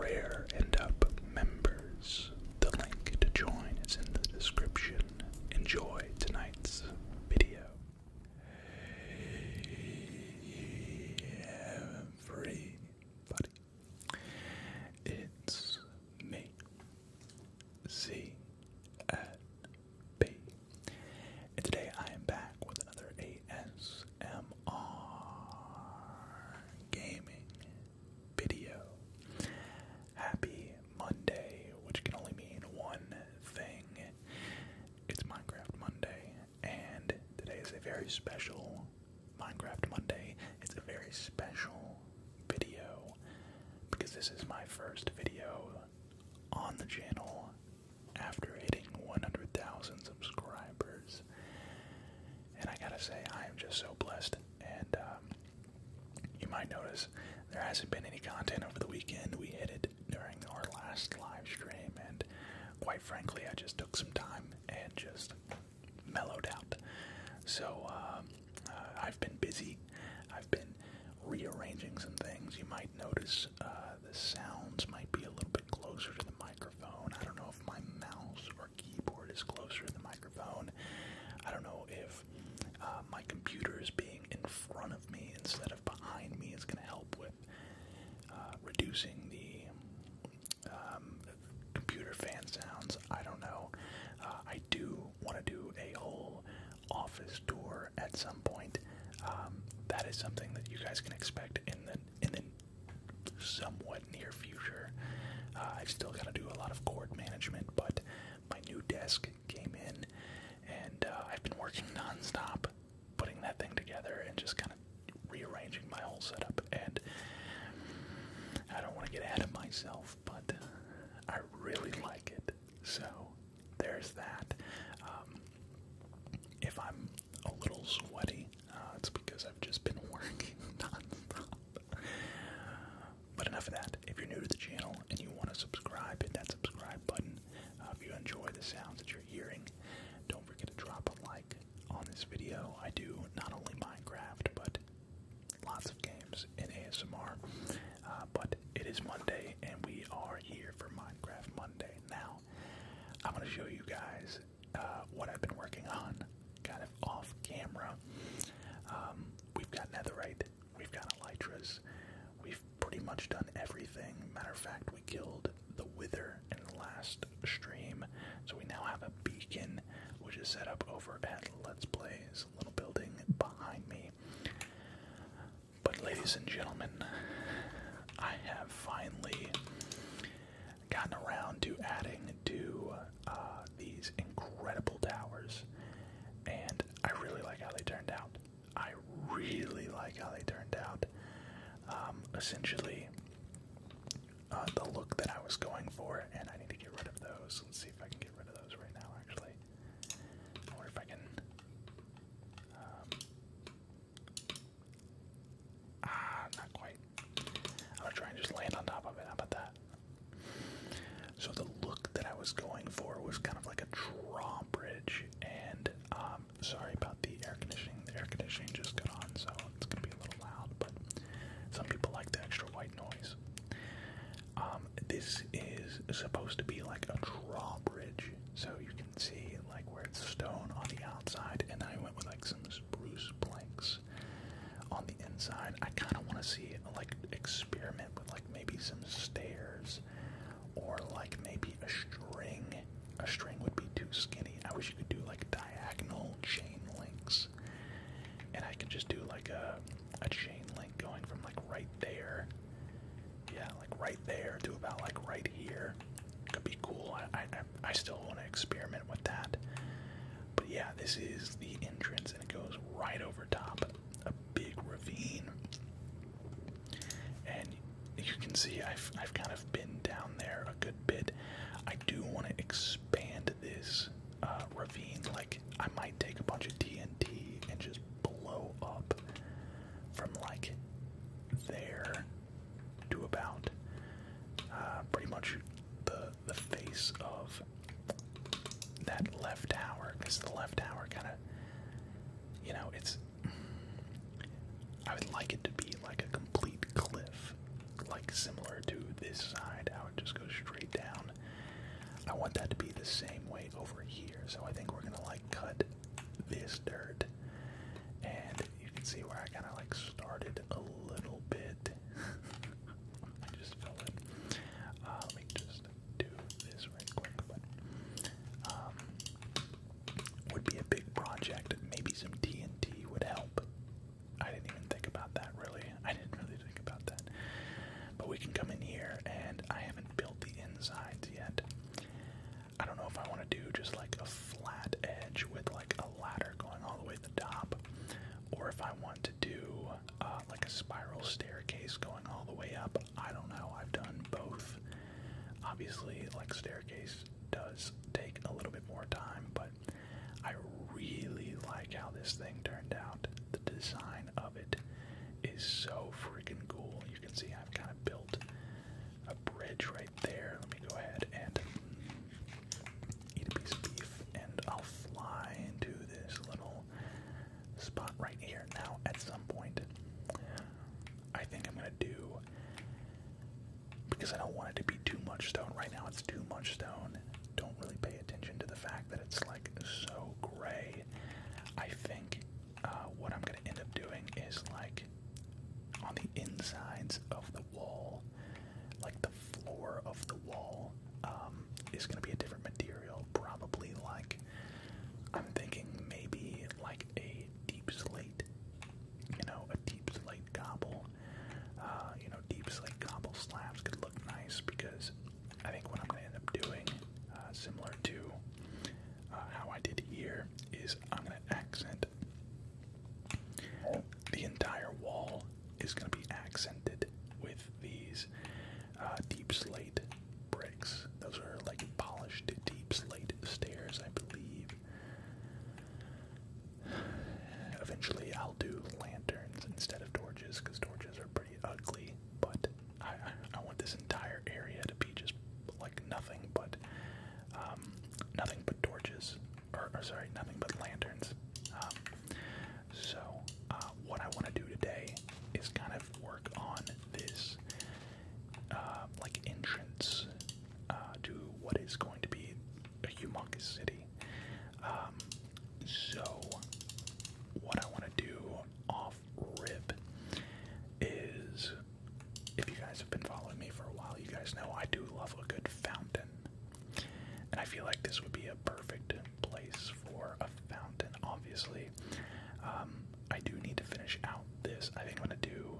Rare End Up members. The link to join is in the description. Enjoy tonight's video. Everybody, it's me, C and B, and today I am back with another ASMR gaming video. Happy Monday, which can only mean one thing. It's Minecraft Monday, and today is a very special Minecraft Monday. It's a very special video because this is my first video on the channel after hitting 100,000 subscribers. And I gotta say, I am just so blessed. And you might notice there hasn't been any content over the weekend. We hit it during our last live stream, and quite frankly, I just took some time and just mellowed out. So I've been busy. I've been rearranging some things. You might notice the sounds might be a little bit closer to the microphone. I don't know if my mouse or keyboard is closer to the microphone. I don't know if my computer is being in front of me instead of behind me is going to help with reducing the computer fan sounds. I don't know. I do want to do a whole office tour at some point. That is something that you guys can expect in the somewhat near future. I've still got to do a lot of cord management, but my new desk came in, and I've been working non-stop putting that thing together and just kind of rearranging my whole setup. And I don't want to get ahead of myself, but I really like it. So there's that. If I'm a little sweaty, it's because I've just been working non-stop. But enough of that. If you're new to the channel and you want to subscribe, hit that subscribe button. If you enjoy the sounds that you're hearing, don't forget to drop a like on this video. I do not only Minecraft, but lots of games in ASMR. But it is Monday, and we are here for Minecraft Monday. Now, I'm going to show you guys what I've been working on, kind of off camera. We've got netherite, we've got elytras, we've pretty much done everything. Matter of fact, we killed the wither in the last stream, so we now have a beacon, which is set up over at Let's Play's little building behind me. But ladies and gentlemen, I have finally gotten around to adding to these incredible towers, and I really like how they turned out. I really like how they turned out. Essentially, the look that I was going for, and I need to get rid of those. Let's see if I can get rid of those right now, actually. Or if I can... not quite. I'm going to try and just land on top of it. How about that? So the look that I was going for was kind of like a drawbridge, and sorry about the air conditioning. The air conditioning just got on, so it's going to be a little loud, but some people like the extra white noise. This is supposed to be like a drawbridge, so you can see like where it's stone on the outside, and I went with like some spruce planks on the inside. I kind of want to see like experiment with like maybe some stairs, or like maybe a string. A string would be too skinny. I wish you could do like diagonal chain links, and I could just do like a chain link going from like right there, yeah, like right there to about like right here. Could be cool. I still want to experiment with that. But yeah, this is the entrance, and it goes right over top a big ravine. And you can see I've kind of been down there a good bit. I do want to expand this ravine. Like, I might take a bunch of TNT and just blow up from like there to about pretty much the face of that left tower, because the left tower kind of, you know, it's, I would like it to be like a complete cliff, like similar to this side, how we can come in here, and I haven't built the insides yet. I don't know if I want to do just like a flat edge with like a ladder going all the way to the top, or if I want to do like a spiral staircase going all the way up. I don't know. I've done both. Obviously, like staircase does take a little bit more time, but I really like how this thing turned out. The design of it is so freaking cool. You can see I've kind of built a bridge right there. Let me go ahead and eat a piece of beef, and I'll fly into this little spot right here. Now, at some point, I think I'm going to do, because I don't want it to be too much stone. Right now it's too much stone. Don't really pay attention to the fact that it's like so gray. I think what I'm going to end up doing is like on the insides of the wall, like the floor of the wall is going to be a different material. Probably like, I'm thinking maybe like a deep slate, you know, a deep slate cobble. You know, deep slate cobble slabs could look nice, because I think what I'm going to end up doing, similar to how I did here, is I'm going to accent the entire wall is going to be accented with these deep slate bricks. Those are like polished deep slate stairs, I believe. Eventually I'll do lanterns instead of torches, because torches are pretty ugly, but I want this entire area to be just like nothing but torches, or sorry, nothing but lanterns. So what I want to do today is kind of work on this like entrance to what is going to be a humongous city. So what I want to do off rip is, if you guys have been following me for a while, you guys know I do love a good fountain. And I feel like this would be a perfect place for a fountain. Obviously, I do need to finish out this. I think I'm going to do,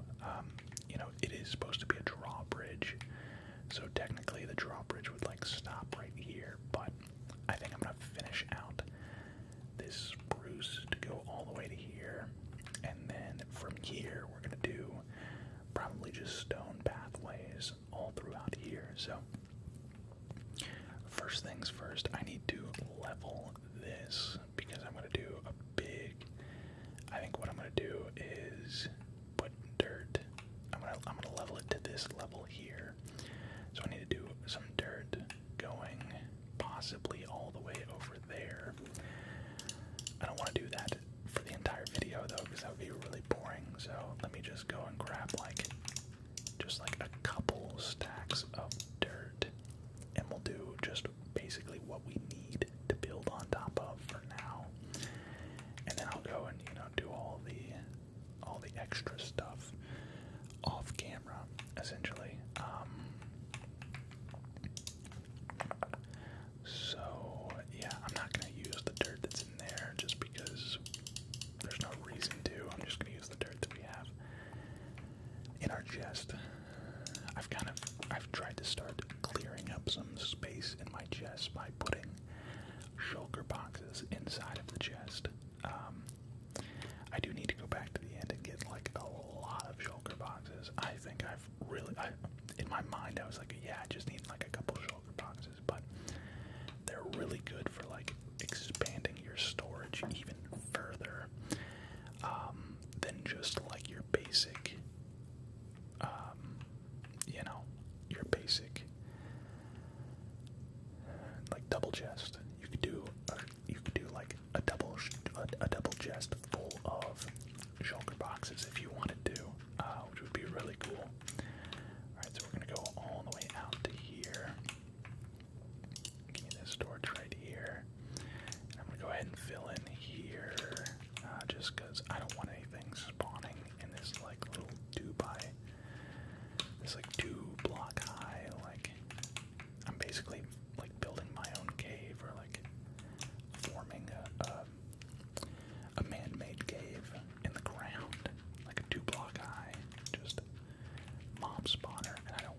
you know, it is supposed to be a drawbridge. So technically the drawbridge would like stop right here, but I think I'm going to finish out this spruce to go all the way to here. And then from here, we're going to do probably just stone pathways all throughout here. So first things first, I need to level this, because I'm going to do a big, I think what I'm going to do is put dirt. I'm going to level it to this level here. So I need to do some dirt going possibly all the way over there. I don't want to do that for the entire video though, because that would be really boring. So let me just go and grab like just like a couple stacks of dirt, and we'll do just basically what we need to build on top of for now. And then I'll go and, you know, do all the extra stuff off camera, essentially. So yeah, I'm not gonna use the dirt that's in there just because there's no reason to. I'm just gonna use the dirt that we have in our chest. I've tried to start clearing up some space in my chest by putting shulker boxes inside of the chest. I do need to go back to the end and get like a lot of shulker boxes. I think I've really, in my mind I was like, yeah, I just need like a couple shulker boxes, but they're really good for like expanding your storage even further than just like your basic, you know, your basic like double chest. You could do like a double chest full of shulker boxes if you wanted to, which would be really cool. Alright, so we're gonna go all the way out to here. Give me this storage right here. And I'm gonna go ahead and fill in here, just because I don't want anything spawning in this like little 2-block high. Like, I'm basically like building my own cave, or like forming a man-made cave in the ground, like a 2-block high, just mob spawner, and I don't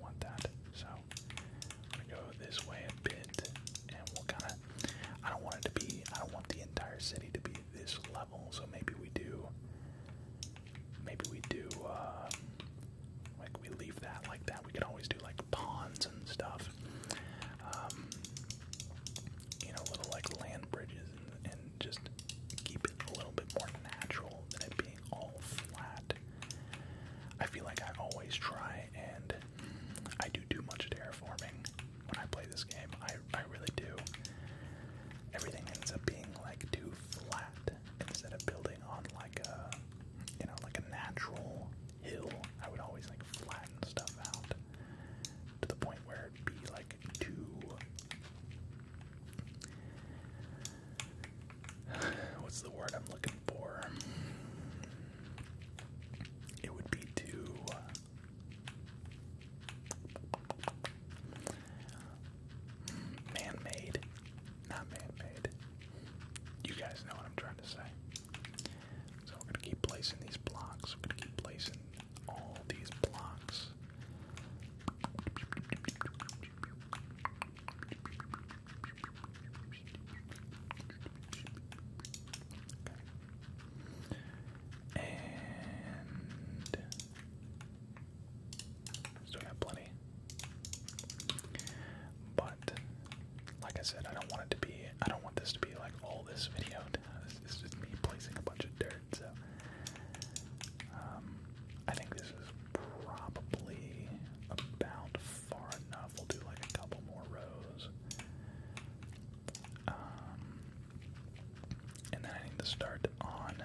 start on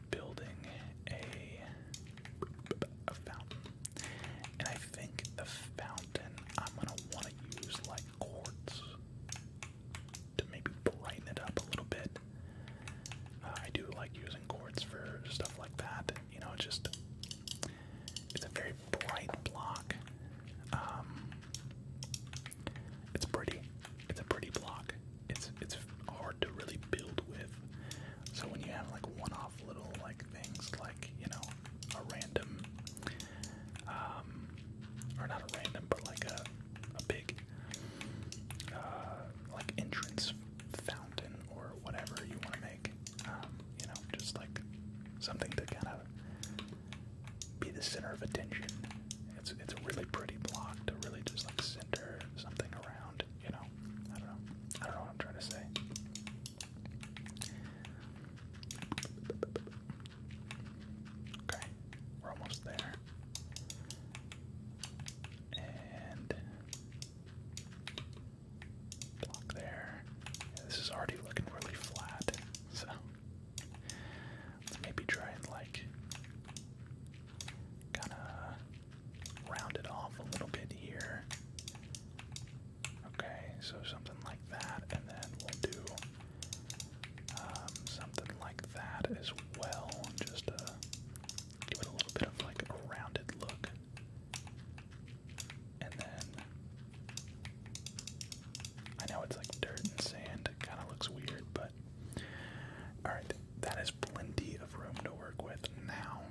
building a fountain. And I think the fountain, I'm gonna want to use like quartz to maybe brighten it up a little bit. I do like using quartz for stuff like that. You know, it's a very bright block. It's pretty. It's a pretty block. It's hard to really build with. So when you have like one-off little like things like, you know, a random, or not a random, but like a big, like entrance fountain or whatever you want to make, you know, just like something to kind of be the center of attention. It's a really pretty block to really just like center something around, you know. I don't know what I'm trying to say. Okay, we're almost there. And block there. Yeah, this is already looking really flat, so let's maybe try and like kind of round it off a little bit here. Okay, so something like that, and then we'll do something like that as well, just to give it a little bit of like a rounded look. And then I know it's like dirt and sand, it kind of looks weird, but alright, that is plenty of room to work with. Now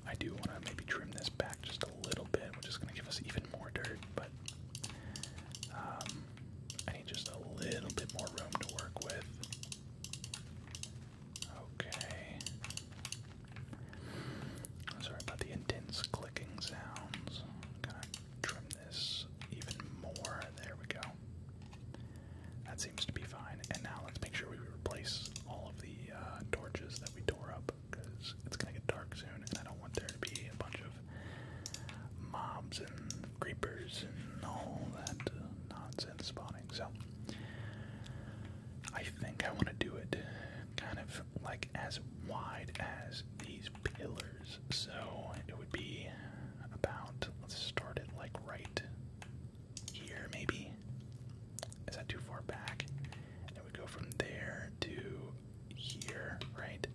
I do want to maybe trim this back just a little bit, which is going to give us even more dirt, but I need just a little bit more room to work with. Okay. Sorry about the intense clicking sounds. I'm going to trim this even more. There we go. That seems to be fine. And now let's make sure we replace all of the torches that we tore up, because it's going to get dark soon, and I don't want there to be a bunch of mobs and creepers and all that nonsense spawning. So I think I want to do it kind of like as wide as these pillars. So it would be about, let's start it like right here maybe. Is that too far back? And we go from there to here, right?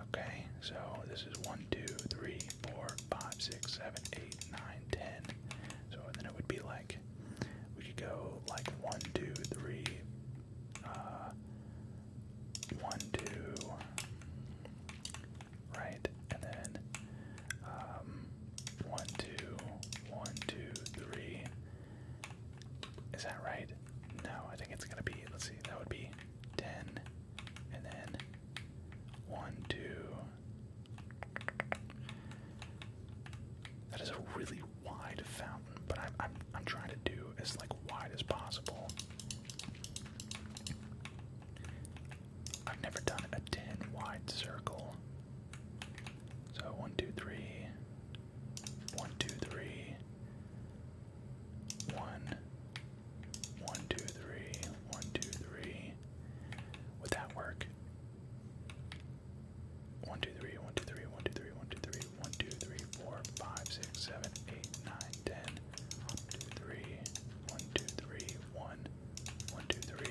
Okay, so this is 1, 2, 3, 4, 5, 6, 7, 8, 9, 10. So then it would be like, we could go like 1, 2, 3, 1, 2, right? And then 1, 2, 1, 2, 3. Is that right? No, I think it's gonna be, let's see, that would be 10, and then 1, 2. That is a really wide fountain, but I'm trying to do as like wide as possible. I've never done a 10 wide circle. So 1, 2, 3, 1, 2, 3, 1, 1, 2, 3, 1, 2, 3. Would that work? 1, 2, 3, 1, 2, 3, 1, 2, 3, 1, 2, 3, 1, 2, 3, 4, 5, 6, 7, 8, 9, 10. 1, 2, 3, 1, 2, 3, 1, 1, 2, 3,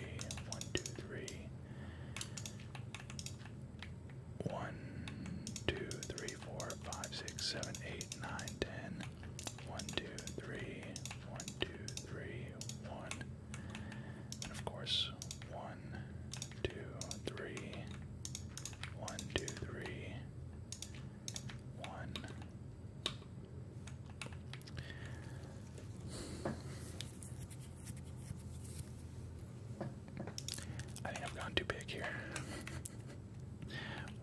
1, 2, 3. 1, 2, 3, 4, 5, 6, 7, 8, 9, 10. 1, 2, 3, 1, 2, 3, 1. And of course, 1, 2, 3, 1, 2, 3, 1. I think I've gone too big here.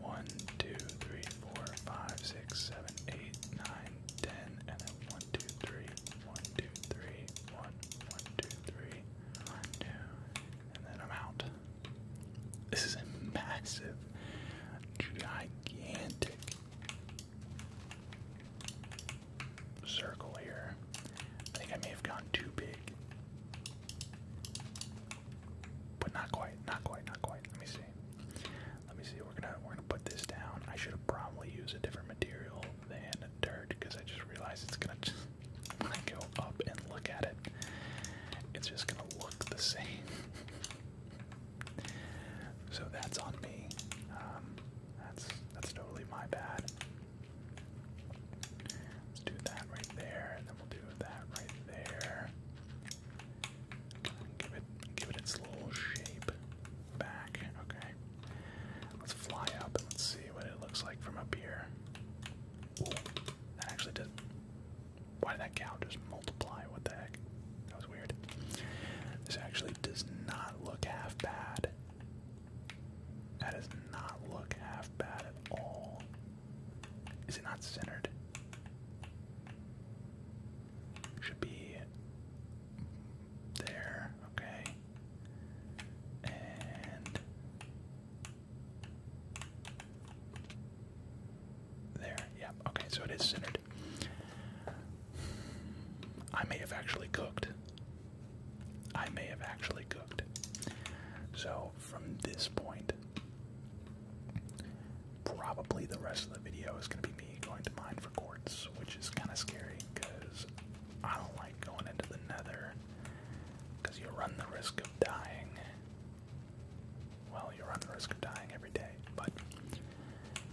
1, 2, 3, 4, 5, 6, 7, 8, 9, Why did that cow just multiply? What the heck? That was weird. This actually does not look half bad. That does not look half bad at all. Is it not centered? Should be there, okay. And there, yep, okay, so it is centered. I may have actually cooked. I may have actually cooked. So from this point, probably the rest of the video is going to be me going to mine for quartz, which is kind of scary because I don't like going into the nether because you run the risk of dying. Well, you run the risk of dying every day, but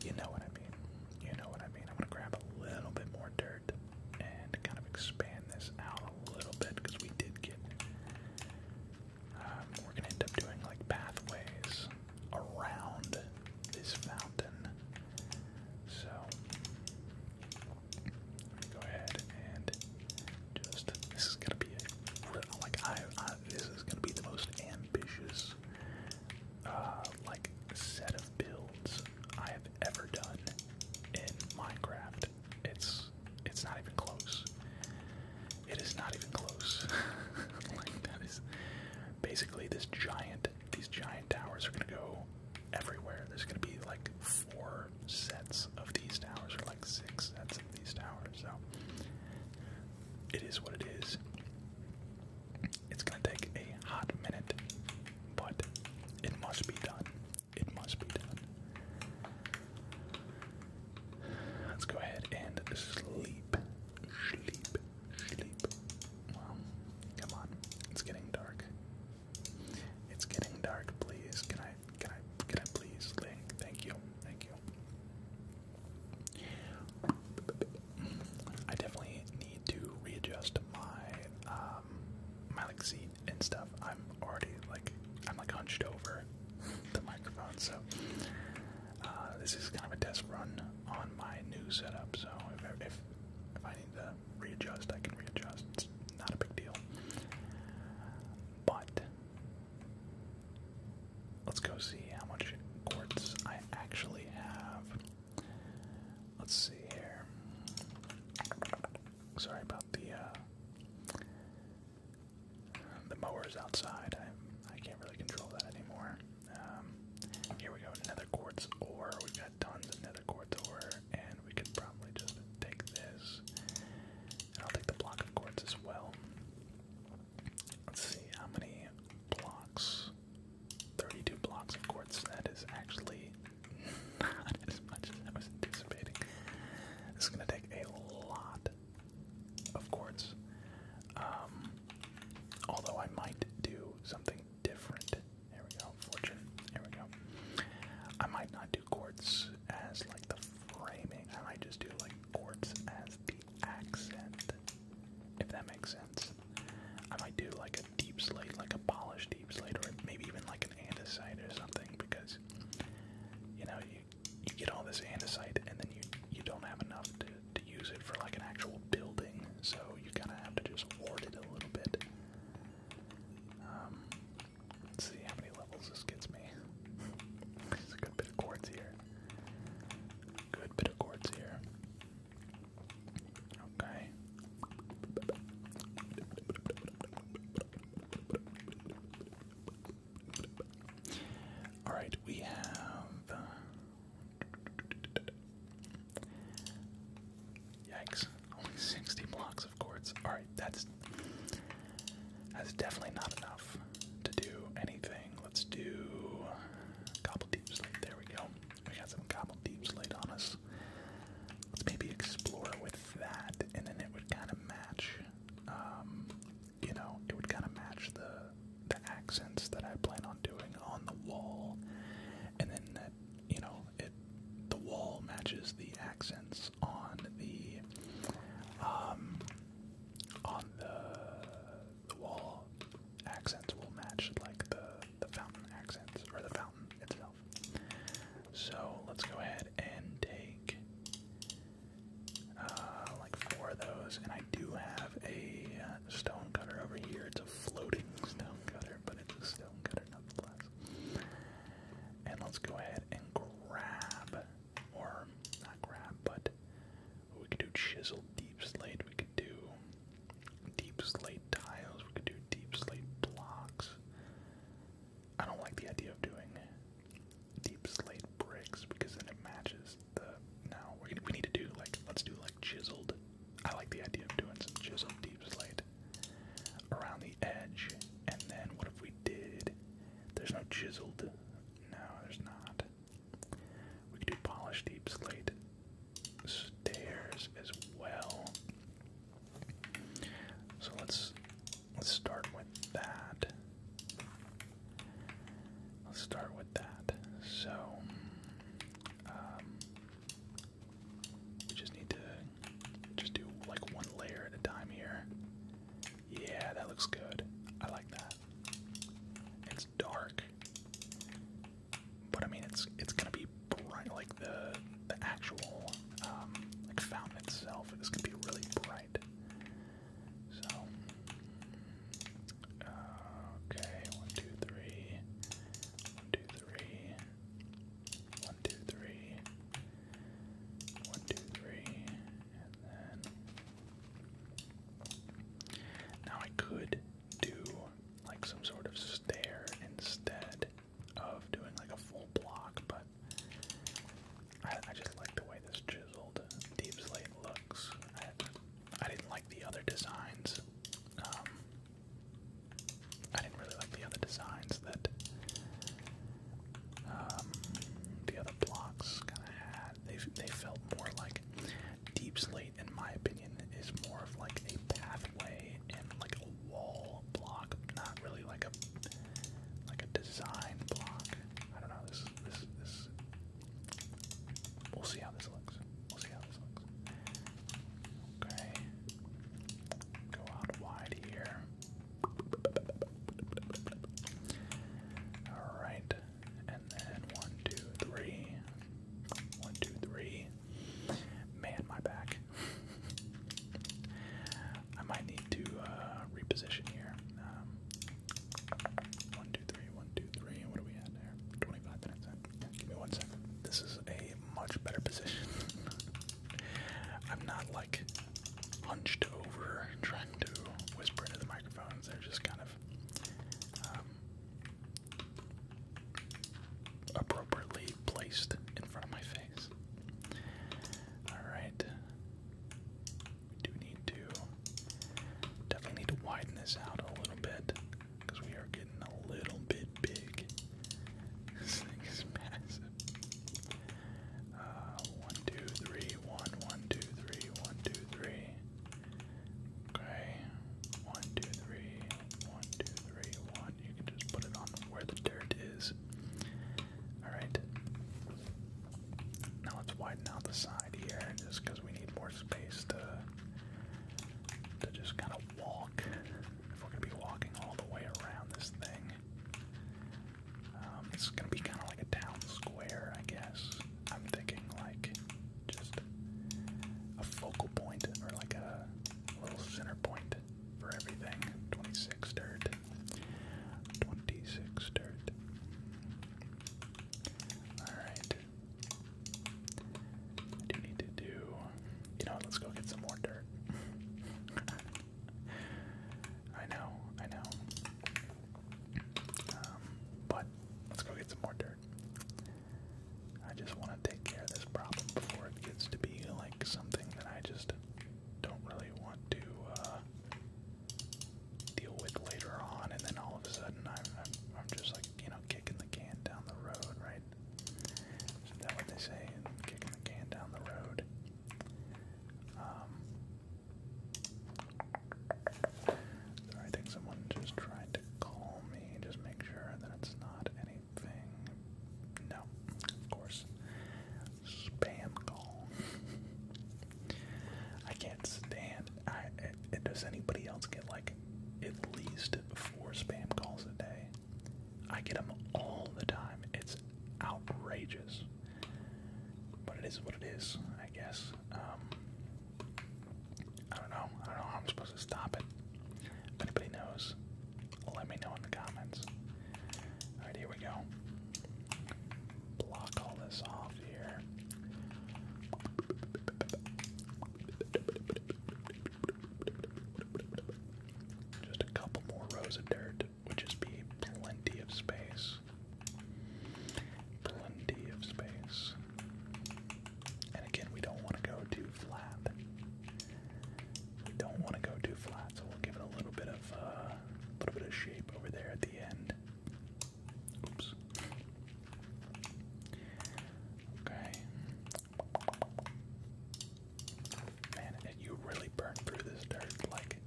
you know what I mean. You know what I mean. I'm going to grab a little bit more dirt and kind of expand this out a little bit because we did get we're going to end up doing like pathways around this fountain. So let me go ahead and just, this is going to be this is going to be the most ambitious like set of builds I have ever done in Minecraft. It's not even close. It is not even close. Like that is basically these giant towers are gonna go everywhere. There's gonna be like 4 sets of these towers or like 6 sets of these towers. So it is what it is. It's gonna take a hot minute, but it must be done. It must be done. Let's go ahead and sleep. Sleep. Well, come on. It's getting dark. It's getting dark, please. Can I please link? Thank you. I definitely need to readjust my my like seat and stuff. I'm like hunched over the microphone, so this is kind of a test run on my new setup. So if I need to readjust, I can readjust. It's not a big deal. But let's go see how much quartz I actually have. Let's see here. Sorry about the mowers outside. I can't really control that anymore. Here we go, nether quartz ore. We've got tons of nether quartz ore, and we could probably just take this, and I'll take the block of quartz as well. Let's see how many blocks. 32 blocks of quartz. That is actually not as much as I was anticipating. This is going to take a lot of quartz. Although I might do chiseled deep slate. We could do deep slate tiles. We could do deep slate blocks. I don't like the idea of doing deep slate bricks because then it matches the. No, we need to do like, let's do like chiseled. I like the idea of doing some chiseled deep slate around the edge. And then what if we did? There's no chiseled. No, there's not. We could do polished deep slate stairs as well. So let's start with that. Let's start with that. So we just need to just do like one layer at a time here. Yeah, that looks good. I like that. It's dark, but I mean it's gonna be bright. Like the actual like fountain itself is gonna be really bright. So okay, 1, 2, 3, 1, 2, 3, 1, 2, 3, 1, 2, 3, and then now I could do like some sort of stair instead of doing like a full block, but I just like the way this chiseled deep slate looks. I didn't like the other designs. I didn't really like the other designs that the other blocks kind of had. They felt more like deep slate, in my opinion, is more of like a pathway and like a wall block, not really like a design block. I don't know. This. We'll see how this looks. We'll see how this looks. Okay. Go out wide here. All right, and then 1, 2, 3. 1, 2, 3. Man, my back. I might need to reposition here. 1, 2, 3. 1, 2, 3. What are we at there? 25 minutes in. Yeah, give me 1 second. This is a much better position. I'm not like hunched over trying to whisper into the microphones. They're just kind of appropriately placed in front of my face. Alright. We do need to definitely need to widen this out a little bit because we are getting a little bit big. This thing is massive. 1, 2, 3, 1, 1, 2, 3, 1, 2, 3. Okay. 1, 2, 3, 1, 2, 3, 1. You can just put it on where the dirt is. Alright. Now let's widen out the side here just because we need more space to just kind of walk. If we're going to be walking all the way around this thing. It's going to be kind of like a town square, I guess. I'm thinking like just a focal point or like a little center point for everything. 26 dirt. 26 dirt. Alright. I do need to do, you know, let's go get some more dirt. I know. But let's go get some more dirt. I just want to take care of this problem before it gets to be like something that I just don't really want to deal with later on, and then all of a sudden I'm just like, you know, kicking the can down the road, right? Isn't that what they say? Kicking the can down the road. So I think someone just tried to call me. Just make sure that it's not anything. No, of course. Spam call. I can't stand. Does anybody else get like at least 4 spam calls a day? I get them all the time. It's outrageous. But it is what it is, I guess. I don't know how I'm supposed to stop it. If anybody knows, let me know in the comments. Alright, here we go. Block all this off here. don't want to go too flat, so we'll give it a little bit of shape over there at the end. Oops. Okay. Man, you really burned through this dirt like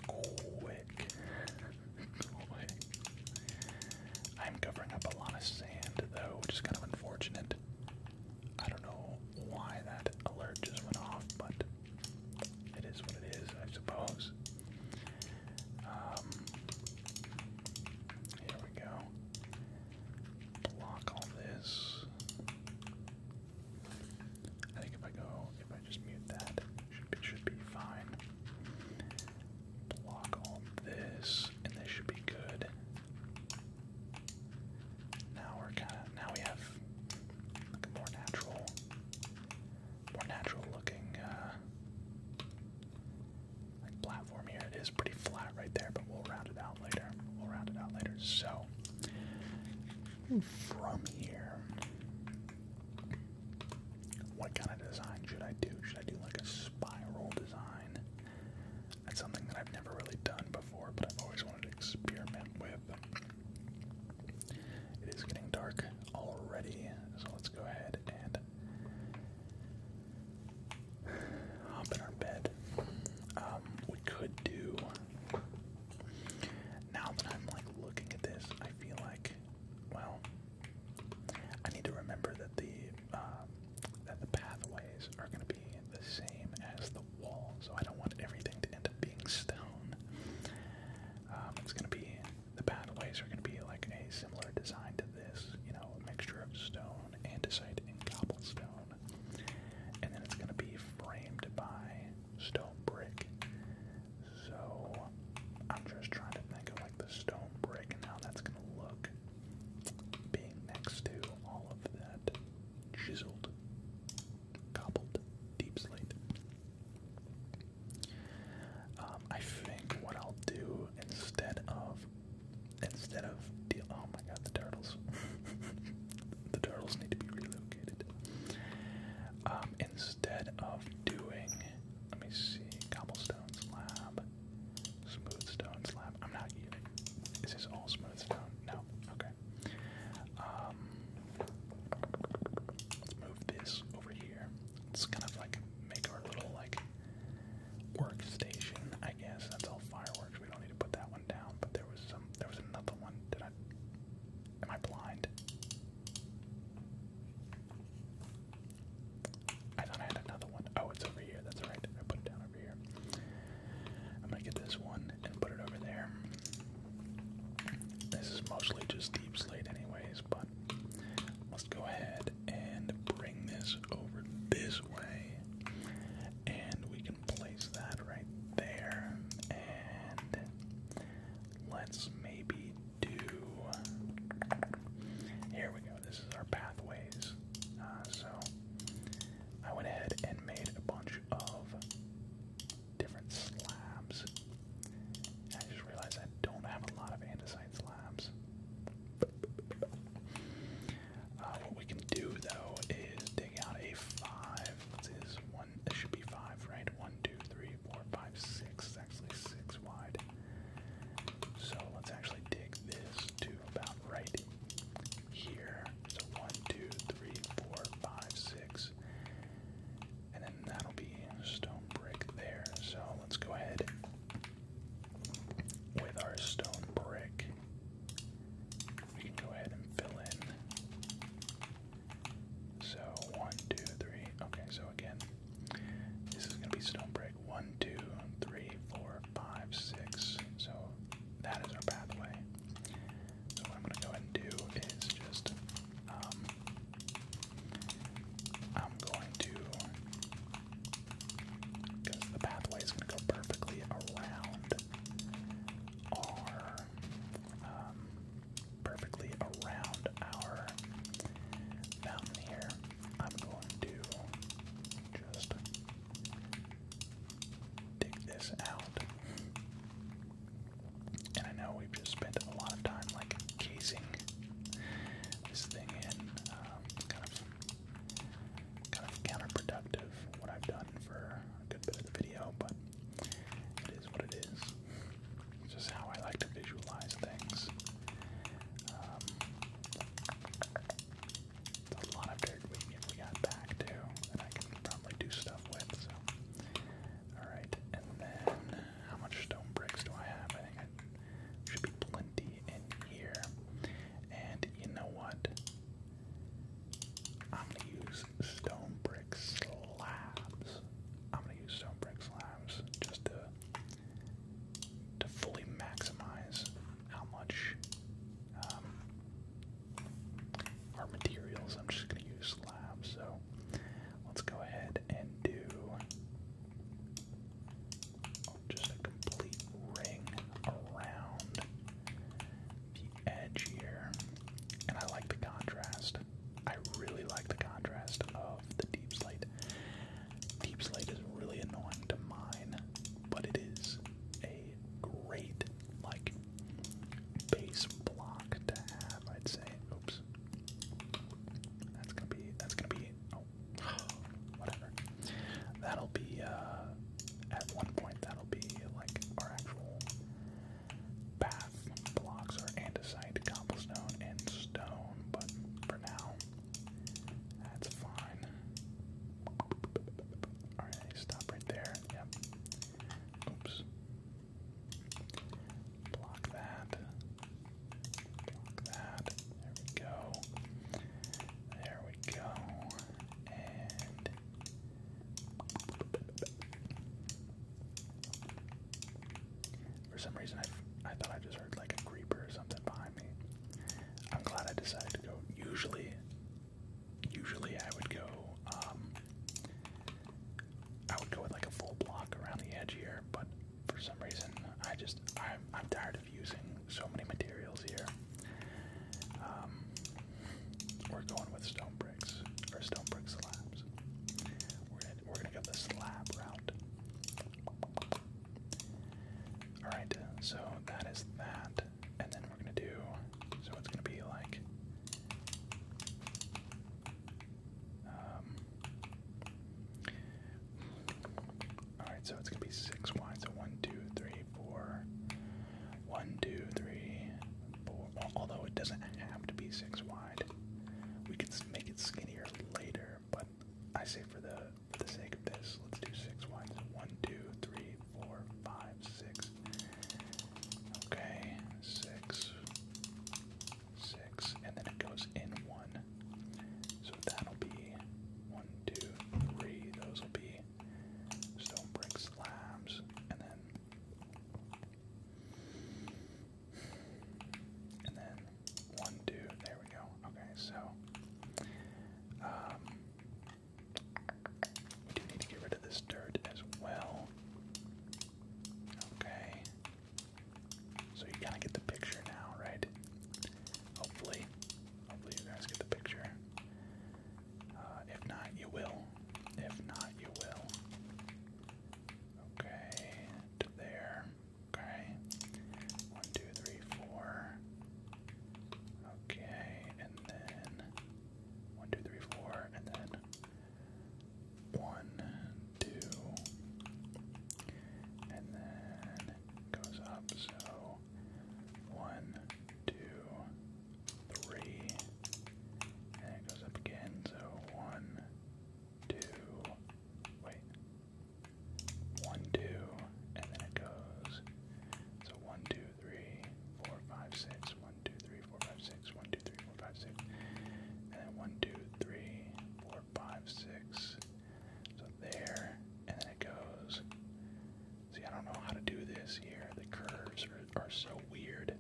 quick. I'm covering up a lot of sand though, which is kind of unfortunate. I don't know why that alert just went off, but it is what it is, I suppose. Here we go. Block all this. I think if I just mute that, it should be fine. Block all this, and this should be good. Now now we have like a more natural looking like platform here. It is pretty flat right there, but we'll round it out later. So from here, what kind of design should I do? Should I do like a spiral design? That's something that I've never really done before, but I've always wanted to experiment with. It is getting dark already, so let's go ahead and hop in our bed. We could do, now that I'm like looking at this, I feel like, well, some reason I thought I just heard like a creeper or something behind me. I'm glad I decided to go. Usually I would go with like a full block around the edge here, but for some reason I'm tired of using so many materials here. We're going with stone bricks or stone brick slabs. We're gonna go the slab route. All right, so that is that, and then we're gonna do. So it's gonna be like. Alright, so it's gonna be 6 wide. So 1, 2, 3, 4. 1, 2, 3, 4. Well, although it doesn't have to be 6 wide. We can make it skinnier later, but I say for the sake of this, let's do 6 wide. So 1, 2, 3, 4, 5, 6. Okay, 6, 6, and then it goes in 1. So that'll be 1, 2, 3. Those will be stone brick slabs, and then 1, 2. There we go. Okay, so we do need to get rid of this dirt as well. Okay, so you kind of get the picture now, right? Hopefully you guys get the picture. If not, you will. If not, you will. Okay, to there. Okay. 1, 2, 3, 4. Okay, and then 1, 2, 3, 4, and then 1, 2, and then goes up. So 1, 2, 3, and it goes up again. So 1, 2, wait, 1, 2, and then it goes. So 1, 2, 3, 4, 5, 6. 1, 2, 3, 4, 5, 6. 1, 2, 3, 4, 5, 6. And then 1, 2, 3, 4, 5, 6. So there, and then it goes. See, I don't know how to do this here. The curves are so weird.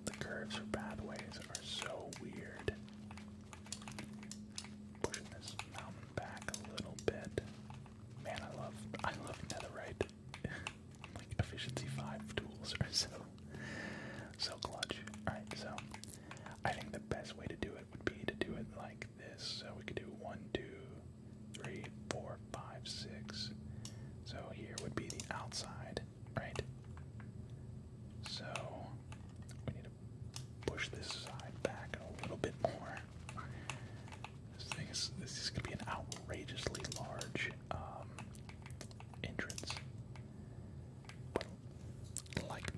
The curves or pathways are so weird. Pushing this mountain back a little bit. Man, I love netherite. Like efficiency 5 tools are so clutch. Alright, so I think the best way to do it would be to do it like this. So we could do 1, 2, 3, 4, 5, 6. So here would be the outside, right? So we need to push this side back a little bit more. This is gonna be an outrageously large entrance. But like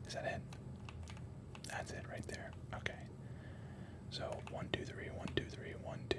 Is that it? That's it right there. Okay. So 1, 2, 3, 1, 2, 3, 1, 2.